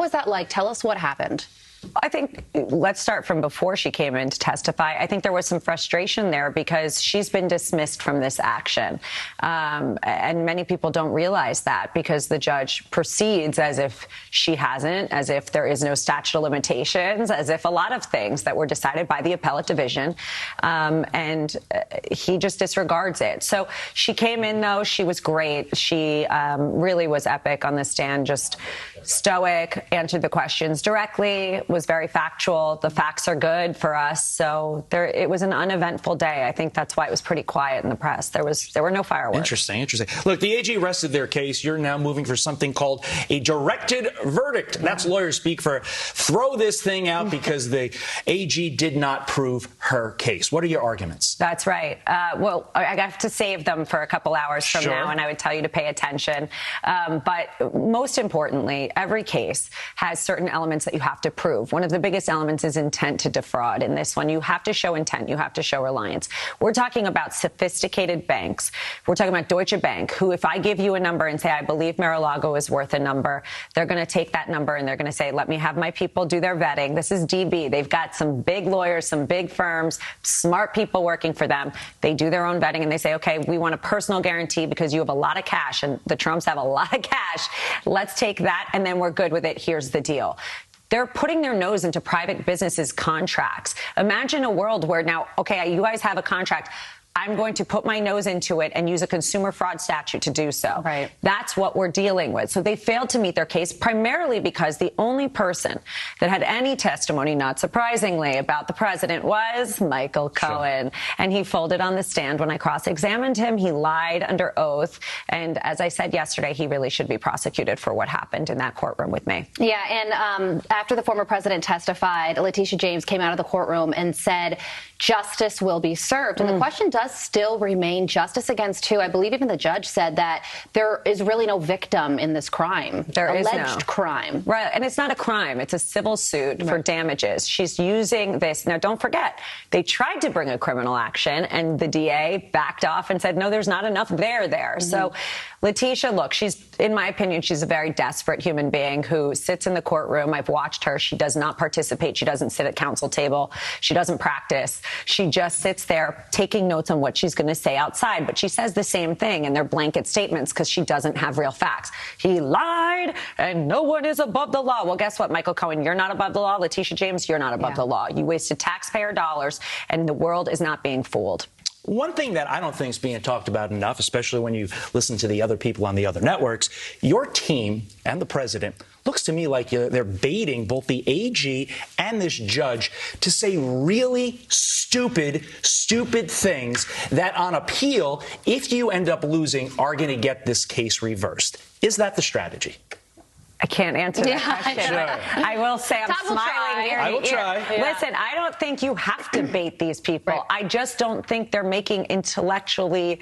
What was that like? Tell us what happened. I think let's start from before she came in to testify. I think there was some frustration there because she's been dismissed from this action. And many people don't realize that because the judge proceeds as if she hasn't, as if there is no statute of limitations, as if a lot of things that were decided by the appellate division. And he just disregards it. So she came in, though. She was great. She really was epic on the stand, just stoic, answered the questions directly, was very factual. The facts are good for us. So it was an uneventful day. I think that's why it was pretty quiet in the press. There were no fireworks. Interesting. Look, the AG rested their case. You're now moving for something called a directed verdict. That's lawyer speak for throw this thing out because the AG did not prove her case. What are your arguments? That's right. Well, I have to save them for a couple hours from now, and I would tell you to pay attention. But most importantly, every case has certain elements that you have to prove. One of the biggest elements is intent to defraud. In this one, you have to show intent. You have to show reliance. We're talking about sophisticated banks. We're talking about Deutsche Bank, who, if I give you a number and say, I believe Mar-a-Lago is worth a number, they're going to take that number and they're going to say, let me have my people do their vetting. This is DB. They've got some big lawyers, some big firms, smart people working for them. They do their own vetting and they say, okay, we want a personal guarantee because you have a lot of cash and the Trumps have a lot of cash. Let's take that and then we're good with it. Here's the deal. They're putting their nose into private businesses' contracts. Imagine a world where now, okay, you guys have a contract. I'm going to put my nose into it and use a consumer fraud statute to do so. Right. That's what we're dealing with. So they failed to meet their case primarily because the only person that had any testimony, not surprisingly, about the president was Michael Cohen. And he folded on the stand when I cross-examined him. He lied under oath. And as I said yesterday, he really should be prosecuted for what happened in that courtroom with me. Yeah, and after the former president testified, Letitia James came out of the courtroom and said justice will be served. And the question does still remain justice against who? I believe even the judge said that there is really no victim in this crime. There is no alleged crime. Right. And it's not a crime. It's a civil suit for damages. She's using this. Now, don't forget, they tried to bring a criminal action and the DA backed off and said, no, there's not enough there. So Letitia, look, in my opinion, she's a very desperate human being who sits in the courtroom. I've watched her. She does not participate. She doesn't sit at counsel table. She doesn't practice. She just sits there taking notes on what she's going to say outside. But she says the same thing in their blanket statements because she doesn't have real facts. He lied and no one is above the law. Well, guess what, Michael Cohen? You're not above the law. Letitia James, you're not above the law. You wasted taxpayer dollars and the world is not being fooled. One thing that I don't think is being talked about enough, especially when you listen to the other people on the other networks, your team and the president looks to me like they're baiting both the AG and this judge to say really stupid things that on appeal, if you end up losing, are going to get this case reversed. Is that the strategy? I can't answer that question. I will say I'm smiling here. I will try. Yeah. Listen, I don't think you have to bait these people. Right. I just don't think they're making intellectually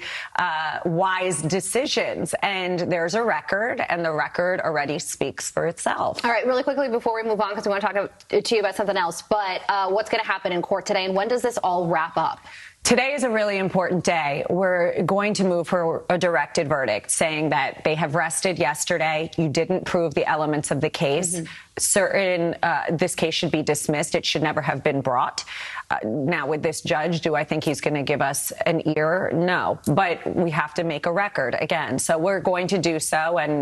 wise decisions. And there's a record, and the record already speaks for itself. All right, really quickly before we move on, because we want to talk to you about something else, but what's going to happen in court today, and when does this all wrap up? Today is a really important day. We're going to move for a directed verdict saying that they have rested yesterday. You didn't prove the elements of the case. This case should be dismissed. It should never have been brought. Now, with this judge, do I think he's going to give us an ear? No. But we have to make a record again. So we're going to do so. And